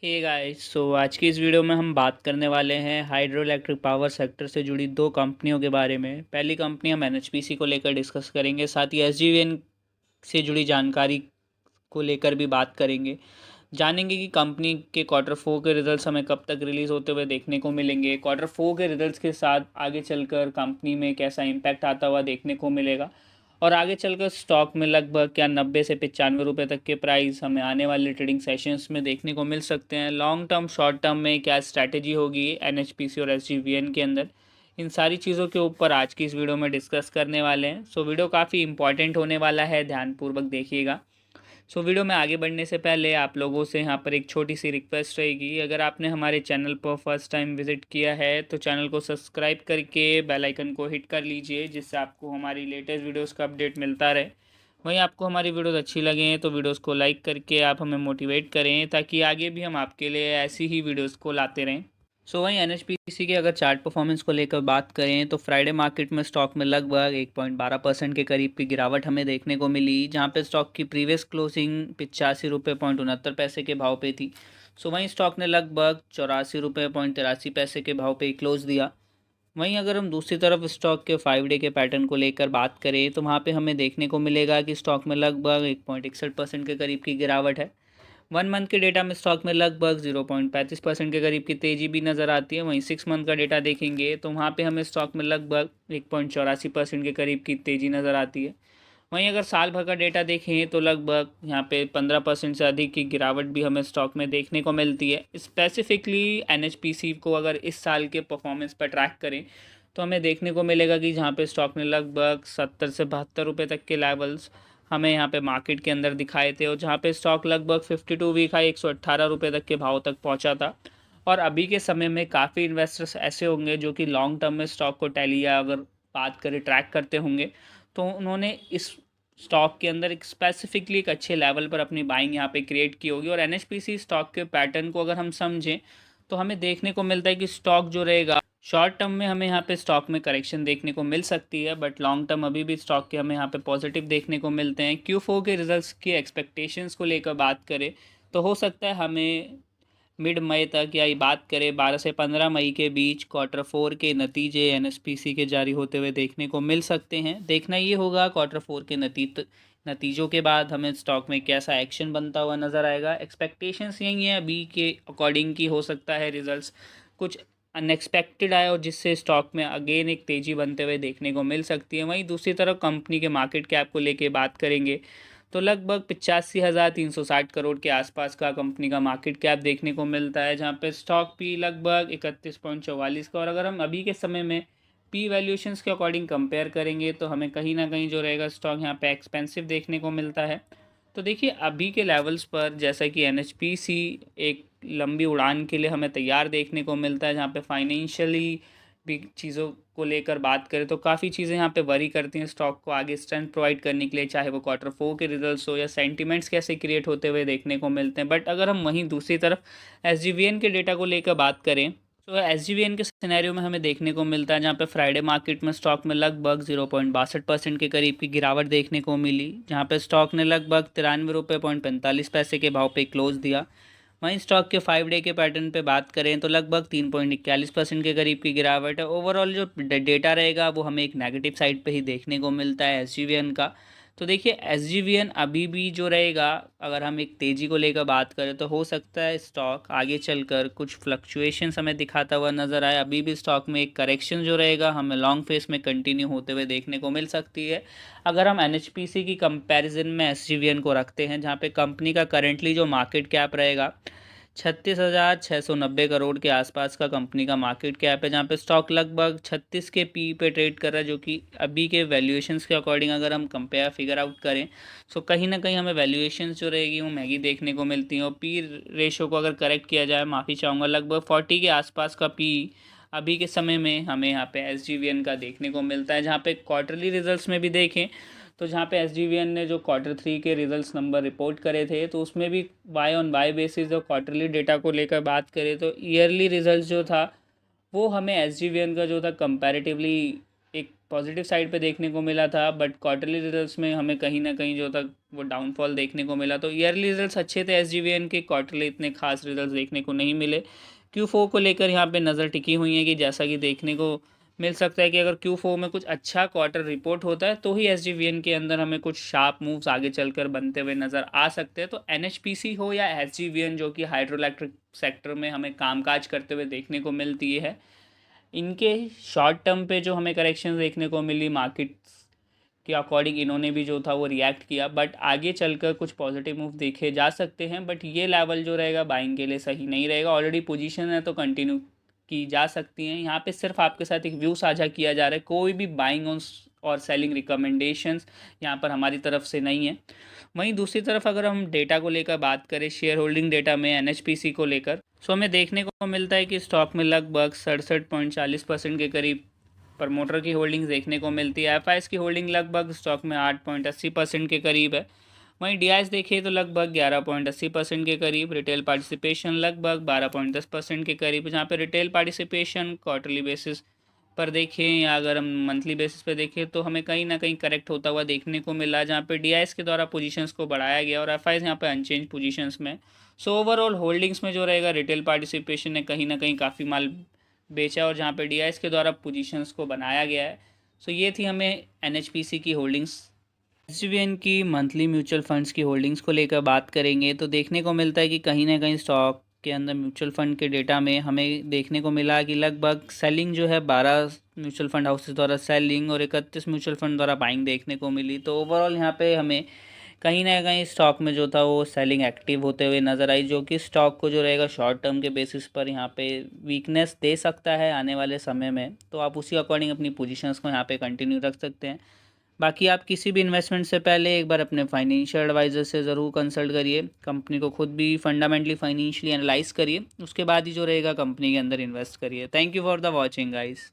Hey guys, सो आज की इस वीडियो में हम बात करने वाले हैं हाइड्रो इलेक्ट्रिक पावर सेक्टर से जुड़ी दो कंपनियों के बारे में। पहली कंपनी हम एनएचपीसी को लेकर डिस्कस करेंगे, साथ ही एसजीवीएन से जुड़ी जानकारी को लेकर भी बात करेंगे। जानेंगे कि कंपनी के क्वार्टर फोर के रिजल्ट्स हमें कब तक रिलीज़ होते हुए देखने को मिलेंगे, क्वार्टर फोर के रिजल्ट्स के साथ आगे चलकर कंपनी में कैसा इम्पैक्ट आता हुआ देखने को मिलेगा, और आगे चलकर स्टॉक में लगभग क्या 90 से 95 रुपये तक के प्राइस हमें आने वाले ट्रेडिंग सेशंस में देखने को मिल सकते हैं। लॉन्ग टर्म शॉर्ट टर्म में क्या स्ट्रैटेजी होगी एनएचपीसी और एसजीवीएन के अंदर, इन सारी चीज़ों के ऊपर आज की इस वीडियो में डिस्कस करने वाले हैं। सो वीडियो काफ़ी इंपॉर्टेंट होने वाला है, ध्यानपूर्वक देखिएगा। वीडियो में आगे बढ़ने से पहले आप लोगों से यहाँ पर एक छोटी सी रिक्वेस्ट रहेगी, अगर आपने हमारे चैनल पर फर्स्ट टाइम विजिट किया है तो चैनल को सब्सक्राइब करके बेल आइकन को हिट कर लीजिए, जिससे आपको हमारी लेटेस्ट वीडियोस का अपडेट मिलता रहे। वहीं आपको हमारी वीडियोस अच्छी लगें तो वीडियोस को लाइक करके आप हमें मोटिवेट करें, ताकि आगे भी हम आपके लिए ऐसी ही वीडियोज़ को लाते रहें। वहीं एनएचपीसी के अगर चार्ट परफॉर्मेंस को लेकर बात करें तो फ्राइडे मार्केट में स्टॉक में लगभग 1.12% के करीब की गिरावट हमें देखने को मिली, जहां पे स्टॉक की प्रीवियस क्लोजिंग 85 रुपये 69 पैसे के भाव पे थी। वहीं स्टॉक ने लगभग 84 रुपये 83 पैसे के भाव पे क्लोज दिया। वहीं अगर हम दूसरी तरफ स्टॉक के 5 डे के पैटर्न को लेकर बात करें तो वहाँ पे हमें देखने को मिलेगा कि स्टॉक में लगभग 1.61% के करीब की गिरावट है। 1 मंथ के डेटा में स्टॉक में लगभग 0.35% के करीब की तेज़ी भी नज़र आती है। वहीं 6 मंथ का डेटा देखेंगे तो वहाँ पे हमें स्टॉक में लगभग 1.84% के करीब की तेज़ी नज़र आती है। वहीं अगर साल भर का डेटा देखें तो लगभग यहाँ पे 15% से अधिक की गिरावट भी हमें स्टॉक में देखने को मिलती है। स्पेसिफिकली एनएचपीसी को अगर इस साल के परफॉर्मेंस पर ट्रैक करें तो हमें देखने को मिलेगा कि जहाँ पे स्टॉक ने लगभग 70 से 72 रुपये तक के लेवल्स हमें यहाँ पे मार्केट के अंदर दिखाए थे, और जहाँ पे स्टॉक लगभग 52 वीक हाई 118 रुपये तक के भाव तक पहुँचा था। और अभी के समय में काफ़ी इन्वेस्टर्स ऐसे होंगे जो कि लॉन्ग टर्म में स्टॉक को टैली या अगर बात करें ट्रैक करते होंगे, तो उन्होंने इस स्टॉक के अंदर एक स्पेसिफिकली एक अच्छे लेवल पर अपनी बाइंग यहाँ पे क्रिएट की होगी। और एनएचपीसी स्टॉक के पैटर्न को अगर हम समझें तो हमें देखने को मिलता है कि स्टॉक जो रहेगा शॉर्ट टर्म में हमें यहाँ पे स्टॉक में करेक्शन देखने को मिल सकती है, बट लॉन्ग टर्म अभी भी स्टॉक के हमें यहाँ पे पॉजिटिव देखने को मिलते हैं। Q4 के रिजल्ट्स की एक्सपेक्टेशंस को लेकर बात करें तो हो सकता है हमें मिड मई तक या बात करें 12 से 15 मई के बीच क्वार्टर फोर के नतीजे एनएचपीसी के जारी होते हुए देखने को मिल सकते हैं। देखना ये होगा क्वार्टर फोर के नतीजों के बाद हमें स्टॉक में कैसा एक्शन बनता हुआ नज़र आएगा। एक्सपेक्टेशंस यही है अभी के अकॉर्डिंग की, हो सकता है रिजल्ट्स कुछ अनएक्सपेक्टेड आए और जिससे स्टॉक में अगेन एक तेज़ी बनते हुए देखने को मिल सकती है। वहीं दूसरी तरफ कंपनी के मार्केट कैप को लेके बात करेंगे तो लगभग 85,360 करोड़ के आसपास का कंपनी का मार्केट कैप देखने को मिलता है, जहां पे स्टॉक भी लगभग 31.44 का। और अगर हम अभी के समय में पी वैल्यूएशंस के अकॉर्डिंग कंपेयर करेंगे तो हमें कहीं ना कहीं जो रहेगा स्टॉक यहाँ पे एक्सपेंसिव देखने को मिलता है। तो देखिए अभी के लेवल्स पर जैसा कि एनएचपीसी एक लंबी उड़ान के लिए हमें तैयार देखने को मिलता है, जहाँ पे फाइनेंशियली भी चीज़ों को लेकर बात करें तो काफ़ी चीज़ें यहाँ पे वरी करती हैं स्टॉक को आगे स्ट्रेंथ प्रोवाइड करने के लिए, चाहे वो क्वार्टर फोर के रिजल्ट्स हो या सेंटिमेंट्स कैसे क्रिएट होते हुए देखने को मिलते हैं। बट अगर हम वहीं दूसरी तरफ एसजीवीएन के डेटा को लेकर बात करें तो एसजीवीएन के सिनेरियो में हमें देखने को मिलता है, जहाँ पे फ्राइडे मार्केट में स्टॉक में लगभग 0.62% के करीब की गिरावट देखने को मिली, जहाँ पे स्टॉक ने लगभग 93 रुपये 45 पैसे के भाव पे क्लोज दिया। वहीं स्टॉक के 5 डे के पैटर्न पे बात करें तो लगभग 3.41% के करीब की गिरावट है। ओवरऑल जो डेटा रहेगा वो हमें एक नेगेटिव साइड पे ही देखने को मिलता है एसजीवीएन का। तो देखिए एसजीवीएन अभी भी जो रहेगा, अगर हम एक तेज़ी को लेकर बात करें तो हो सकता है स्टॉक आगे चलकर कुछ फ्लक्चुएशंस हमें दिखाता हुआ नज़र आए। अभी भी स्टॉक में एक करेक्शन जो रहेगा हमें लॉन्ग फेस में कंटिन्यू होते हुए देखने को मिल सकती है। अगर हम एनएचपीसी की कंपैरिजन में एसजीवीएन को रखते हैं, जहाँ पे कंपनी का करेंटली जो मार्केट कैप रहेगा 36,690 करोड़ के आसपास का कंपनी का मार्केट कैप है, जहाँ पे स्टॉक लगभग 36 के पी पे ट्रेड कर रहा है, जो कि अभी के वैल्यूएशंस के अकॉर्डिंग अगर हम कंपेयर फिगर आउट करें तो कहीं ना कहीं हमें वैल्यूएशंस जो रहेगी वो महंगी देखने को मिलती हैं। और पी रेशो को अगर करेक्ट किया जाए, माफ़ी चाहूँगा, लगभग 40 के आसपास का पी अभी के समय में हमें यहाँ पे एसजीवीएन का देखने को मिलता है। जहाँ पे क्वार्टरली रिजल्ट्स में भी देखें तो जहाँ पे एसजीवीएन ने जो क्वार्टर थ्री के रिजल्ट्स नंबर रिपोर्ट करे थे तो उसमें भी वाई ऑन वाई बेसिस जो क्वार्टरली डेटा को लेकर बात करें तो ईयरली रिजल्ट्स जो था वो हमें एसजीवीएन का जो था कंपैरेटिवली एक पॉजिटिव साइड पे देखने को मिला था, बट क्वार्टरली रिजल्ट्स में हमें कहीं ना कहीं जो था वो डाउनफॉल देखने को मिला। तो ईयरली रिजल्ट्स अच्छे थे एसजीवीएन के, क्वार्टरली इतने खास रिजल्ट्स देखने को नहीं मिले। Q4 को लेकर यहाँ पे नज़र टिकी हुई है कि जैसा कि देखने को मिल सकता है कि अगर Q4 में कुछ अच्छा क्वार्टर रिपोर्ट होता है तो ही एसजीवीएन के अंदर हमें कुछ शार्प मूव्स आगे चलकर बनते हुए नज़र आ सकते हैं। तो एनएचपीसी हो या एसजीवीएन जो कि हाइड्रो इलेक्ट्रिक सेक्टर में हमें कामकाज करते हुए देखने को मिलती है, इनके शॉर्ट टर्म पे जो हमें करेक्शन देखने को मिली मार्केट के अकॉर्डिंग, इन्होंने भी जो था वो रिएक्ट किया, बट आगे चलकर कुछ पॉजिटिव मूव देखे जा सकते हैं। बट ये लेवल जो रहेगा बाइंग के लिए सही नहीं रहेगा। ऑलरेडी पोजीशन है तो कंटिन्यू की जा सकती हैं। यहाँ पे सिर्फ आपके साथ एक व्यू साझा किया जा रहा है, कोई भी बाइंग और सेलिंग रिकमेंडेशंस यहाँ पर हमारी तरफ से नहीं है। वहीं दूसरी तरफ अगर हम डेटा को लेकर बात करें, शेयर होल्डिंग डेटा में एनएचपीसी को लेकर, सो हमें देखने को मिलता है कि स्टॉक में लगभग 67.40% के करीब प्रमोटर की होल्डिंग्स देखने को मिलती है। एफआईएस की होल्डिंग लगभग स्टॉक में 8.80% के करीब है। वहीं डीआईएस देखिए तो लगभग 11.80% के करीब, रिटेल पार्टिसिपेशन लगभग 12.10% के करीब, जहाँ पे रिटेल पार्टिसिपेशन क्वार्टरली बेसिस पर देखें या अगर हम मंथली बेसिस पे देखें तो हमें कहीं ना कहीं करेक्ट होता हुआ देखने को मिला, जहाँ पे डीआईएस के द्वारा पोजीशंस को बढ़ाया गया और एफआईएस यहाँ पे अनचेंज पोजीशंस में। सो ओवरऑल होल्डिंग्स में जो रहेगा रिटेल पार्टिसिपेशन ने कहीं ना कहीं काफ़ी माल बेचा और जहाँ पे डीआईएस के द्वारा पोजीशंस को बनाया गया है। सो ये थी हमें एनएचपीसी की होल्डिंग्स। एसजीवीएन की मंथली म्यूचुअल फंड्स की होल्डिंग्स को लेकर बात करेंगे तो देखने को मिलता है कि कहीं ना कहीं स्टॉक के अंदर म्यूचुअल फंड के डेटा में हमें देखने को मिला कि लगभग सेलिंग जो है 12 म्यूचुअल फंड हाउसेस द्वारा सेलिंग और 31 म्यूचुअल फंड द्वारा बाइंग देखने को मिली। तो ओवरऑल यहाँ पे हमें कहीं ना कहीं स्टॉक में जो था वो सेलिंग एक्टिव होते हुए नज़र आई, जो कि स्टॉक को जो रहेगा शॉर्ट टर्म के बेसिस पर यहाँ पे वीकनेस दे सकता है आने वाले समय में। तो आप उसी अकॉर्डिंग अपनी पोजीशंस को यहाँ पे कंटिन्यू रख सकते हैं। बाकी आप किसी भी इन्वेस्टमेंट से पहले एक बार अपने फाइनेंशियल एडवाइज़र से ज़रूर कंसल्ट करिए, कंपनी को खुद भी फंडामेंटली फाइनेंशियली एनालाइज करिए, उसके बाद ही जो रहेगा कंपनी के अंदर इन्वेस्ट करिए। Thank you for the watching guys.